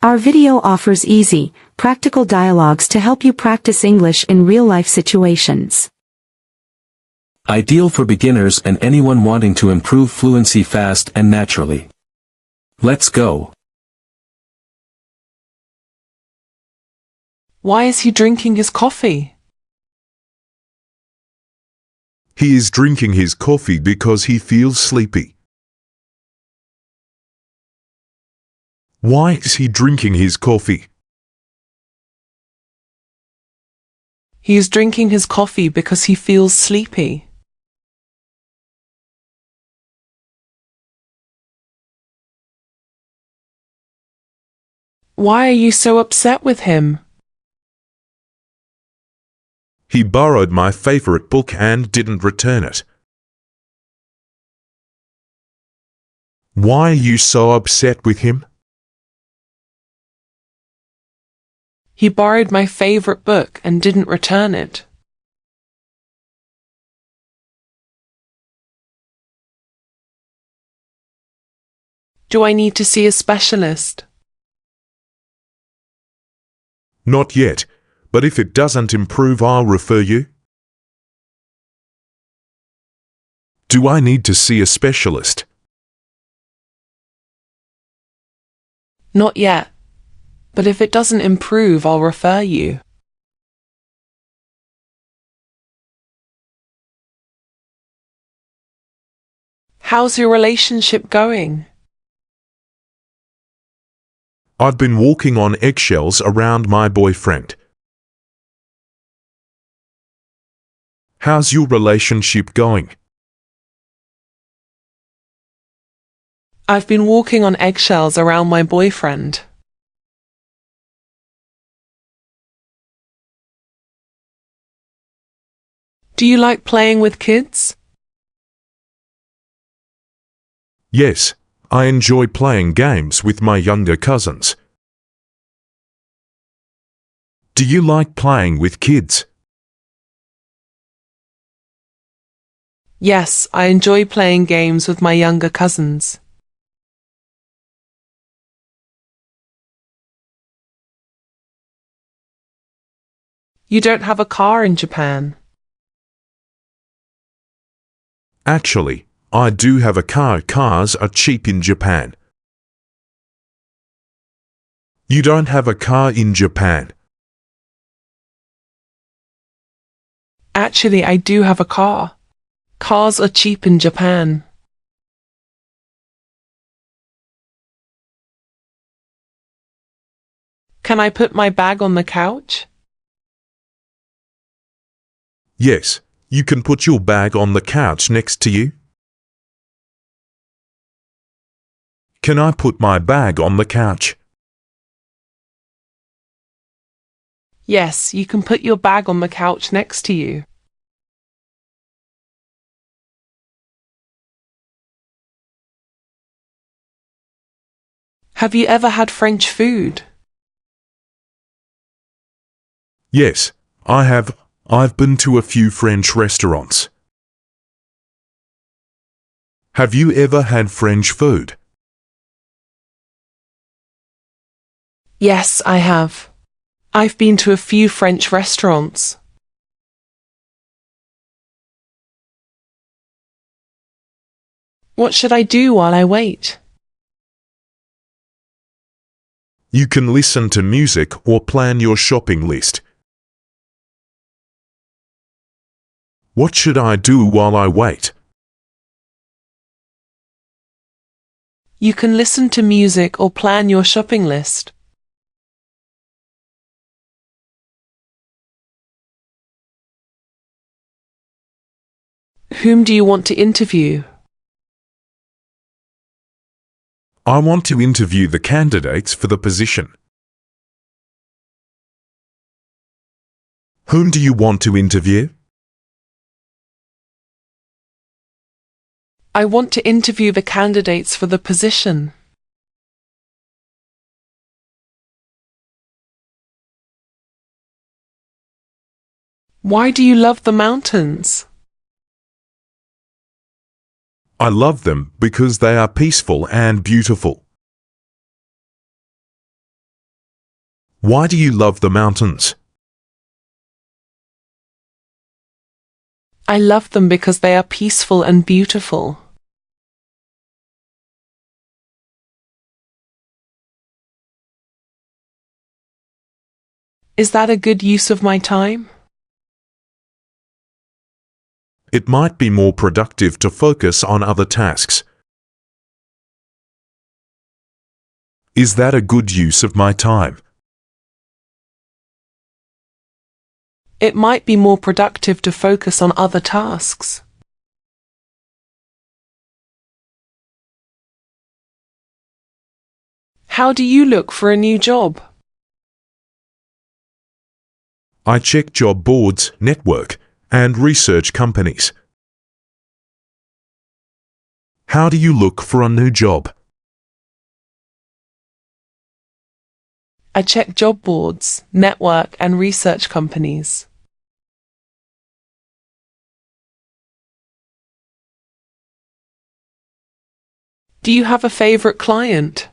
Our video offers easy, practical dialogues to help you practice English in real-life situations. Ideal for beginners and anyone wanting to improve fluency fast and naturally. Let's go. Why is he drinking his coffee? He is drinking his coffee because he feels sleepy. Why is he drinking his coffee? He is drinking his coffee because he feels sleepy. Why are you so upset with him? He borrowed my favorite book and didn't return it. Why are you so upset with him? He borrowed my favorite book and didn't return it. Do I need to see a specialist? Not yet, but if it doesn't improve, I'll refer you. Do I need to see a specialist? Not yet, but if it doesn't improve, I'll refer you. How's your relationship going? I've been walking on eggshells around my boyfriend. How's your relationship going? I've been walking on eggshells around my boyfriend. Do you like playing with kids? Yes, I enjoy playing games with my younger cousins. Do you like playing with kids? Yes, I enjoy playing games with my younger cousins. You don't have a car in Japan. Actually, I do have a car. Cars are cheap in Japan. You don't have a car in Japan. Actually, I do have a car. Cars are cheap in Japan. Can I put my bag on the couch? Yes, you can put your bag on the couch next to you. Can I put my bag on the couch? Yes, you can put your bag on the couch next to you. Have you ever had French food? Yes, I have. I've been to a few French restaurants. Have you ever had French food? Yes, I have. I've been to a few French restaurants. What should I do while I wait? You can listen to music or plan your shopping list. What should I do while I wait? You can listen to music or plan your shopping list. Whom do you want to interview? I want to interview the candidates for the position. Whom do you want to interview? I want to interview the candidates for the position. Why do you love the mountains? I love them because they are peaceful and beautiful. Why do you love the mountains? I love them because they are peaceful and beautiful. Is that a good use of my time? It might be more productive to focus on other tasks. Is that a good use of my time? It might be more productive to focus on other tasks. How do you look for a new job? I check job boards, network, and research companies. How do you look for a new job? I check job boards, network, and research companies. Do you have a favorite client?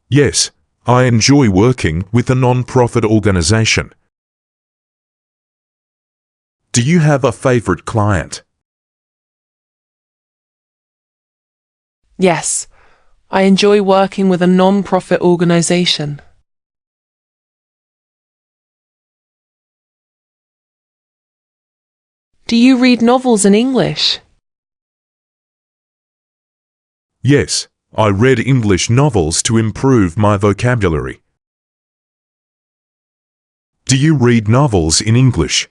Yes, I enjoy working with a non-profit organization. Do you have a favorite client? Yes, I enjoy working with a non-profit organization. Do you read novels in English? Yes, I read English novels to improve my vocabulary. Do you read novels in English?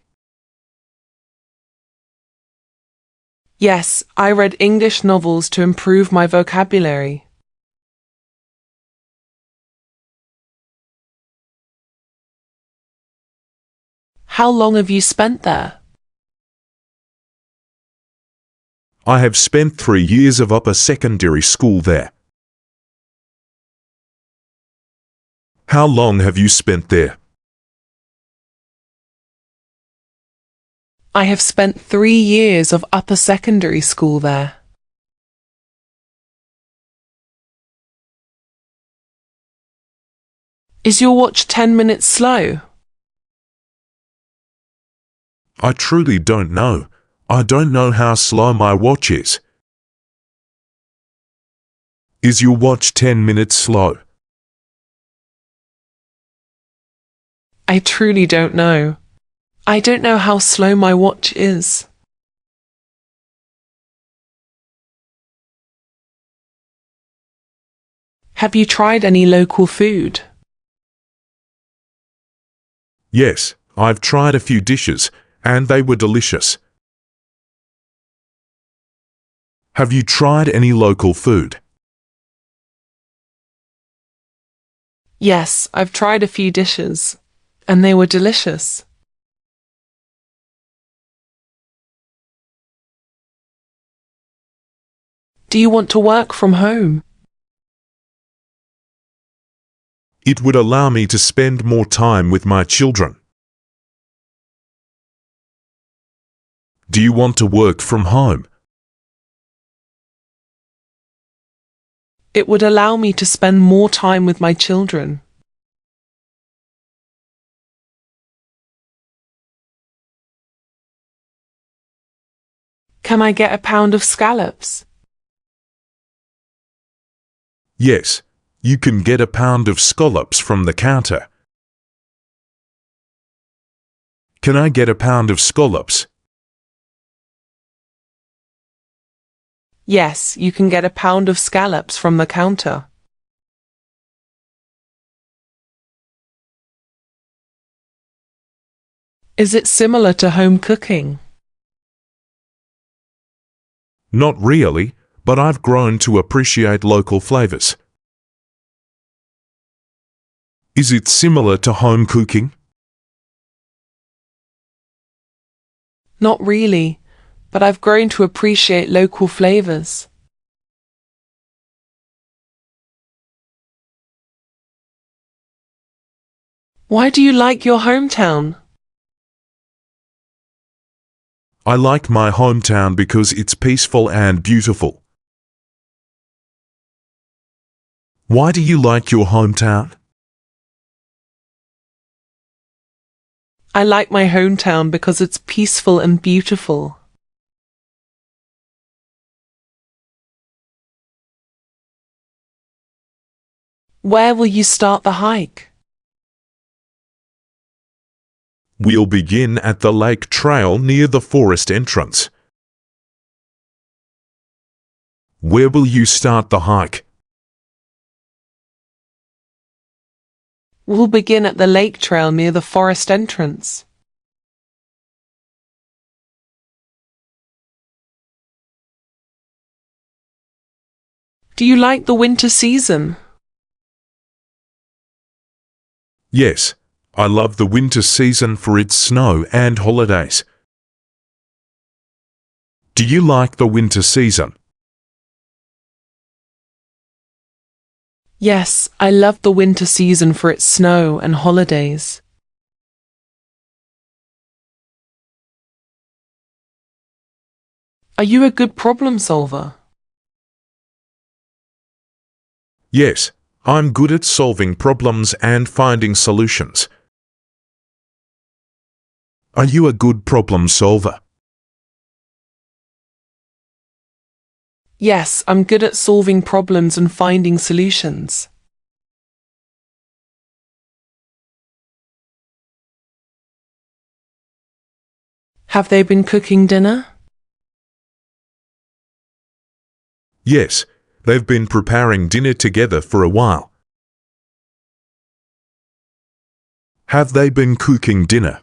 Yes, I read English novels to improve my vocabulary. How long have you spent there? I have spent 3 years of upper secondary school there. How long have you spent there? I have spent 3 years of upper secondary school there. Is your watch 10 minutes slow? I truly don't know. I don't know how slow my watch is. Is your watch 10 minutes slow? I truly don't know. I don't know how slow my watch is. Have you tried any local food? Yes, I've tried a few dishes, and they were delicious. Have you tried any local food? Yes, I've tried a few dishes, and they were delicious. Do you want to work from home? It would allow me to spend more time with my children. Do you want to work from home? It would allow me to spend more time with my children. Can I get a pound of scallops? Yes, you can get a pound of scallops from the counter. Can I get a pound of scallops? Yes, you can get a pound of scallops from the counter. Is it similar to home cooking? Not really, but I've grown to appreciate local flavors. Is it similar to home cooking? Not really, but I've grown to appreciate local flavors. Why do you like your hometown? I like my hometown because it's peaceful and beautiful. Why do you like your hometown? I like my hometown because it's peaceful and beautiful. Where will you start the hike? We'll begin at the lake trail near the forest entrance. Where will you start the hike? We'll begin at the lake trail near the forest entrance. Do you like the winter season? Yes, I love the winter season for its snow and holidays. Do you like the winter season? Yes, I love the winter season for its snow and holidays. Are you a good problem solver? Yes, I'm good at solving problems and finding solutions. Are you a good problem solver? Yes, I'm good at solving problems and finding solutions. Have they been cooking dinner? Yes, they've been preparing dinner together for a while. Have they been cooking dinner?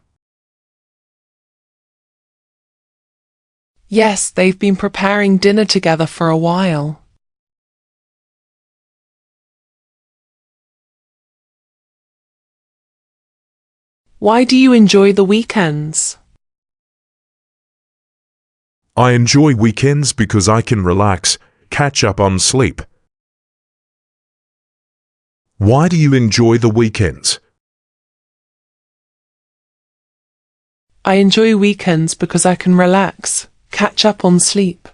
Yes, they've been preparing dinner together for a while. Why do you enjoy the weekends? I enjoy weekends because I can relax, catch up on sleep. Why do you enjoy the weekends? I enjoy weekends because I can relax, catch up on sleep.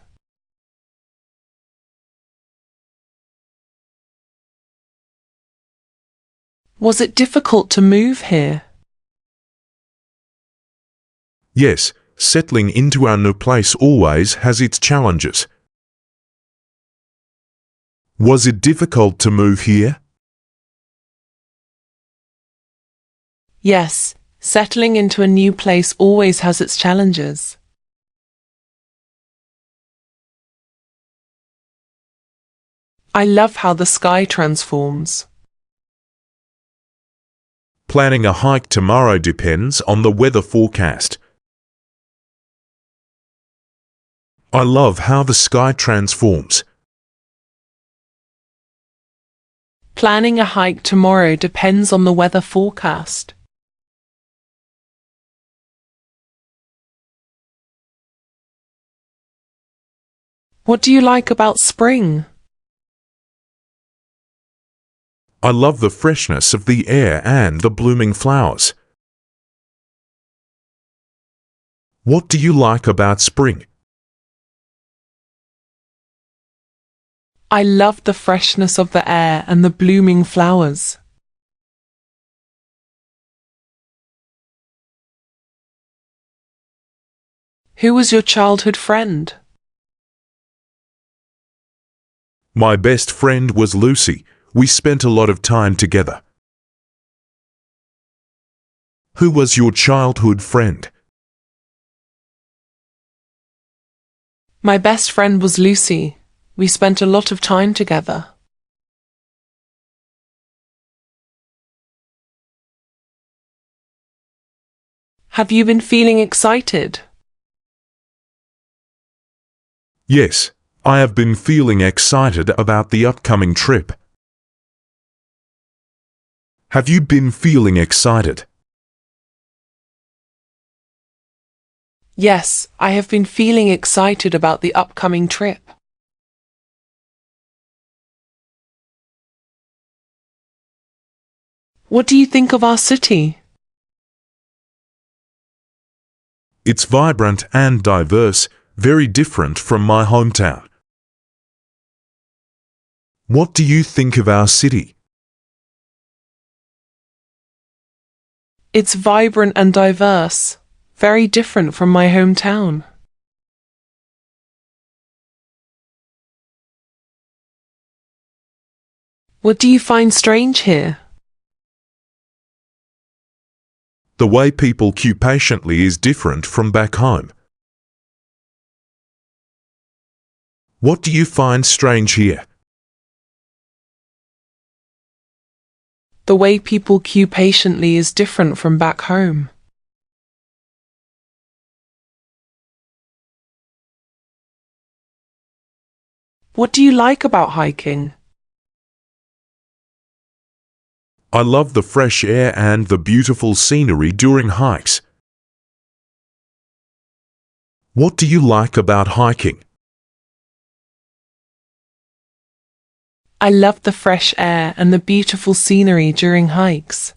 Was it difficult to move here? Yes, settling into our new place always has its challenges. Was it difficult to move here? Yes, settling into a new place always has its challenges. I love how the sky transforms. Planning a hike tomorrow depends on the weather forecast. I love how the sky transforms. Planning a hike tomorrow depends on the weather forecast. What do you like about spring? I love the freshness of the air and the blooming flowers. What do you like about spring? I love the freshness of the air and the blooming flowers. Who was your childhood friend? My best friend was Lucy. We spent a lot of time together. Who was your childhood friend? My best friend was Lucy. We spent a lot of time together. Have you been feeling excited? Yes, I have been feeling excited about the upcoming trip. Have you been feeling excited? Yes, I have been feeling excited about the upcoming trip. What do you think of our city? It's vibrant and diverse, very different from my hometown. What do you think of our city? It's vibrant and diverse, very different from my hometown. What do you find strange here? The way people queue patiently is different from back home. What do you find strange here? The way people queue patiently is different from back home. What do you like about hiking? I love the fresh air and the beautiful scenery during hikes. What do you like about hiking? I love the fresh air and the beautiful scenery during hikes.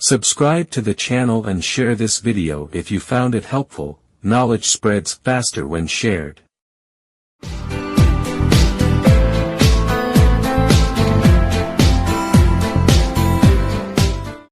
Subscribe to the channel and share this video if you found it helpful. Knowledge spreads faster when shared.